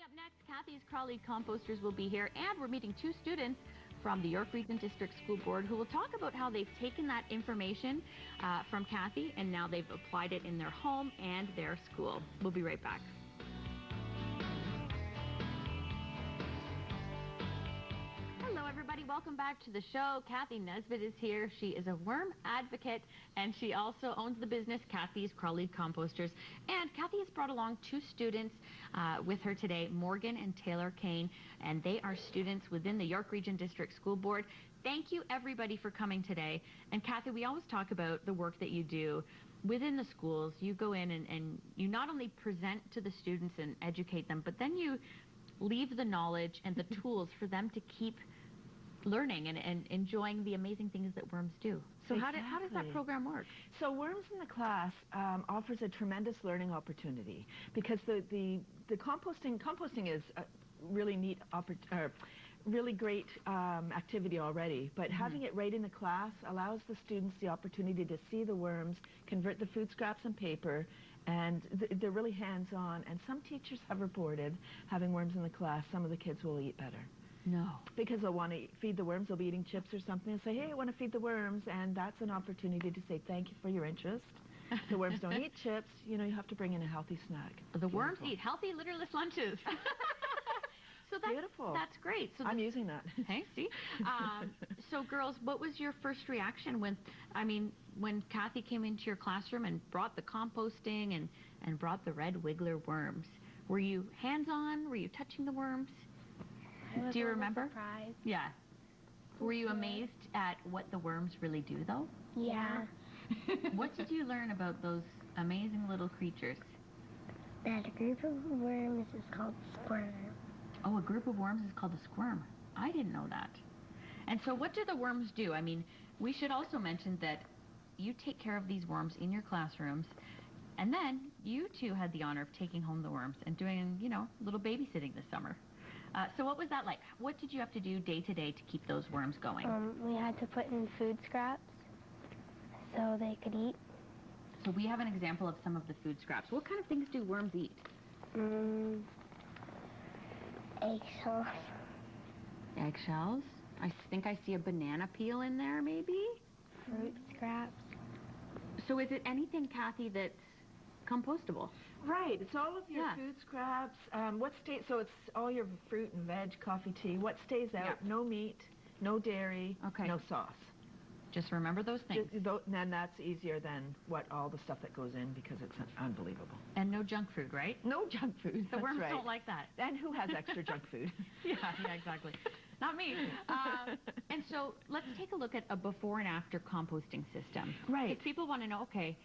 Coming up next, Cathy's Crawley Composters will be here, and we're meeting two students from the York Region District School Board who will talk about how they've taken that information from Cathy and now they've applied it in their home and their school. We'll be right back. Hello everybody, welcome back to the show. Cathy Nesbitt is here. She is a worm advocate and she also owns the business Cathy's Crawley Composters. And Cathy has brought along two students with her today, Morgan and Taylor Kane, and they are students within the York Region District School Board. Thank you everybody for coming today. And Cathy, we always talk about the work that you do within the schools. You go in and you not only present to the students and educate them, but then you leave the knowledge and the tools for them to keep learning and enjoying the amazing things that worms do. So Exactly. how does that program work? So Worms in the Class offers a tremendous learning opportunity because the composting is a really neat, really great activity already, but having it right in the class allows the students the opportunity to see the worms, convert the food scraps and paper, and they're really hands-on. And some teachers have reported having worms in the class, some of the kids will eat better. No. Because they'll want to feed the worms, they'll be eating chips or something, and say, hey, I want to feed the worms, and that's an opportunity to say thank you for your interest. The worms don't eat chips, you know, you have to bring in a healthy snack. The worms eat healthy, litterless lunches. So that's beautiful. That's great. So I'm using that. Hey, see? So girls, what was your first reaction when Cathy came into your classroom and brought the composting and brought the red wiggler worms? Were you hands-on? Were you touching the worms? Do you remember? Surprised. Yeah. Were you amazed at what the worms really do, though? Yeah. What did you learn about those amazing little creatures? That a group of worms is called squirm. Oh, a group of worms is called a squirm. I didn't know that. And so what do the worms do? I mean, we should also mention that you take care of these worms in your classrooms, and then you two had the honor of taking home the worms and doing, you know, a little babysitting this summer. So what was that like? What did you have to do day to day to keep those worms going? We had to put in food scraps so they could eat. So we have an example of some of the food scraps. What kind of things do worms eat? Eggshells. Eggshells. I think I see a banana peel in there, maybe? Fruit scraps. So is it anything, Cathy, that's compostable? Right, it's all of your Yeah. food scraps. So it's all your fruit and veg, coffee, tea. What stays out? Yeah. No meat, no dairy, Okay. no sauce. Just remember those things. Then that's easier than all the stuff that goes in because it's unbelievable. And no junk food, right? No junk food. The that's worms right. don't like that. And who has extra junk food? Yeah, exactly. Not me. And so let's take a look at a before and after composting system. Right. Because people want to know, okay,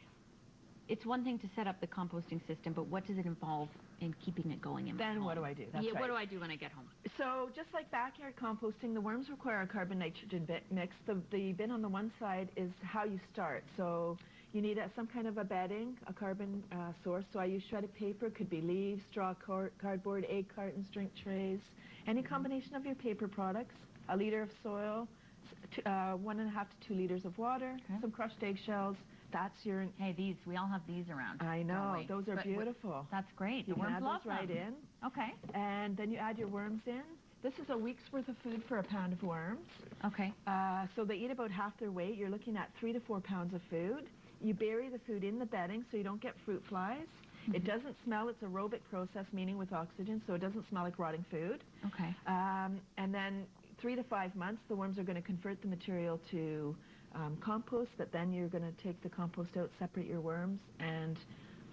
it's one thing to set up the composting system, but what does it involve in keeping it going in my Then home? what do I do? That's right. What do I do when I get home? So just like backyard composting, the worms require a carbon-nitrogen mix. The bin on the one side is how you start. So you need some kind of a bedding, a carbon source. So I use shredded paper, could be leaves, straw, cardboard, egg cartons, drink trays, any combination of your paper products, a liter of soil, 1.5 to 2 liters of water, some crushed eggshells. That's your... Hey, we all have these around. I know, don't we? those are But beautiful. That's great. You The can worms add love those right them. in. Okay. And then you add your worms in. This is a week's worth of food for a pound of worms. Okay. So they eat about half their weight. You're looking at 3 to 4 pounds of food. You bury the food in the bedding so you don't get fruit flies. It doesn't smell. It's aerobic process, meaning with oxygen, so it doesn't smell like rotting food. Okay. And then 3 to 5 months, the worms are going to convert the material to compost, that then you're going to take the compost out, separate your worms, and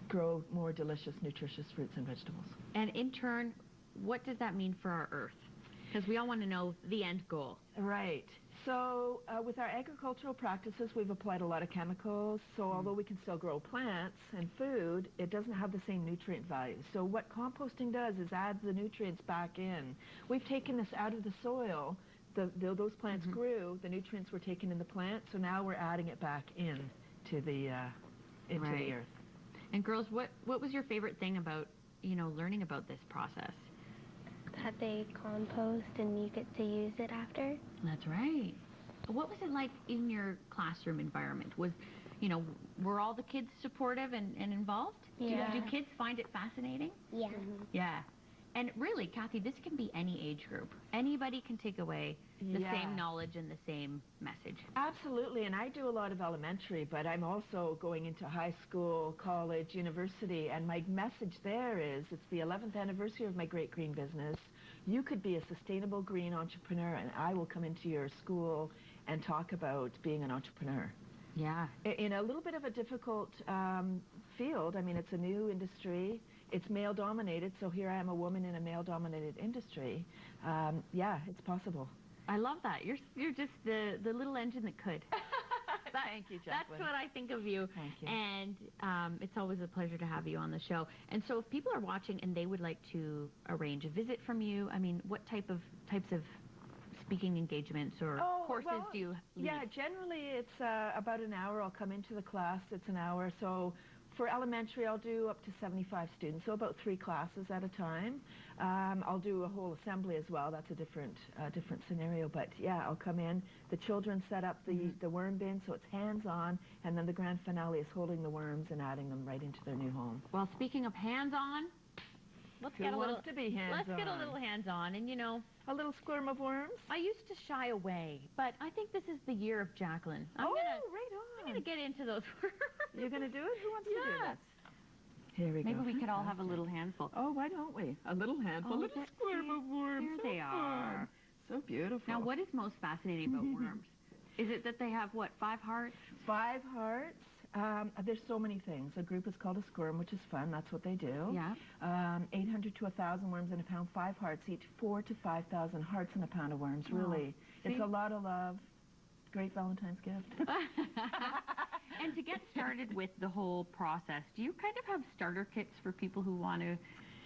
grow more delicious, nutritious fruits and vegetables. And in turn, what does that mean for our earth? Because we all want to know the end goal. Right. So with our agricultural practices, we've applied a lot of chemicals. So although we can still grow plants and food, it doesn't have the same nutrient value. So what composting does is adds the nutrients back in. We've taken this out of the soil. Those plants grew, the nutrients were taken in the plant, so now we're adding it back in to the earth. And girls, what was your favorite thing about, learning about this process? That they compost and you get to use it after. That's right. What was it like in your classroom environment? Were all the kids supportive and involved? Yeah. Do kids find it fascinating? Yeah. Yeah. And really, Cathy, this can be any age group. Anybody can take away the same knowledge and the same message. Absolutely, and I do a lot of elementary, but I'm also going into high school, college, university, and my message there is, it's the 11th anniversary of my Great Green Business. You could be a sustainable green entrepreneur, and I will come into your school and talk about being an entrepreneur. Yeah. In a little bit of a difficult field. I mean, it's a new industry. It's male-dominated, so here I am, a woman in a male-dominated industry. Yeah, it's possible. I love that. You're just the little engine that could. Thank you, Jacqueline. That's what I think of you. Thank you. And it's always a pleasure to have you on the show. And so if people are watching and they would like to arrange a visit from you, I mean, what types of speaking engagements or courses do you lead? Yeah, generally it's about an hour. I'll come into the class. It's an hour. So for elementary, I'll do up to 75 students, so about 3 classes at a time. I'll do a whole assembly as well. That's a different scenario. But yeah, I'll come in. The children set up the worm bin, so it's hands-on, and then the grand finale is holding the worms and adding them right into their new home. Well, speaking of hands-on, let's get a little hands-on. And you know, a little squirm of worms. I used to shy away, but I think this is the year of Jacqueline. Right on. I'm gonna get into those worms. You're gonna do it? Who wants to do this? Here we go. Maybe we could all have a little handful. Oh, why don't we? A little handful. Oh, A little squirm of worms. Here they are. So beautiful. Now, what is most fascinating about worms? Is it that they have, what, 5 hearts? 5 hearts. There's so many things. A group is called a squirm, which is fun. That's what they do. Yeah. 800 to 1,000 worms in a pound. 5 hearts each. 4,000 to 5,000 hearts in a pound of worms. Really, it's a lot of love. Great Valentine's gift. And to get started with the whole process, do you kind of have starter kits for people who want to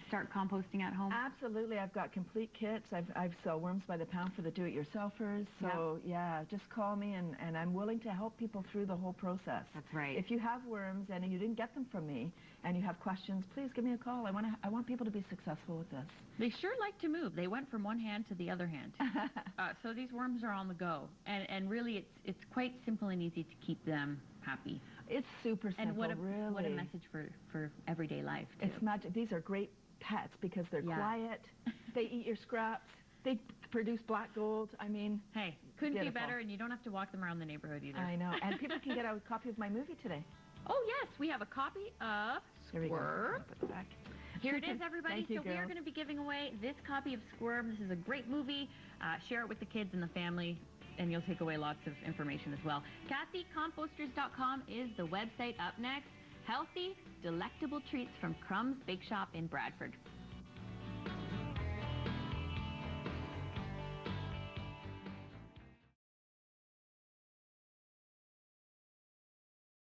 start composting at home? Absolutely. I've got complete kits. I've sell worms by the pound for the do-it-yourselfers. So yeah, just call me and I'm willing to help people through the whole process. That's right. If you have worms and you didn't get them from me and you have questions, please give me a call. I want people to be successful with this. They sure like to move. They went from one hand to the other hand. So these worms are on the go. And really it's quite simple and easy to keep them happy. It's super simple, and what a really. message for everyday life, too. It's magic. These are great pets because they're quiet. They eat your scraps. They produce black gold. I mean, hey, couldn't be better, and you don't have to walk them around the neighborhood either. I know. And people can get a copy of my movie today. Oh, yes. We have a copy of Squirm. Put it back. Here it is, everybody. Thank you, so we are going to be giving away this copy of Squirm. This is a great movie. Share it with the kids and the family, and you'll take away lots of information as well. CathyComposters.com is the website. Up next, healthy, delectable treats from Crumb's Bake Shop in Bradford.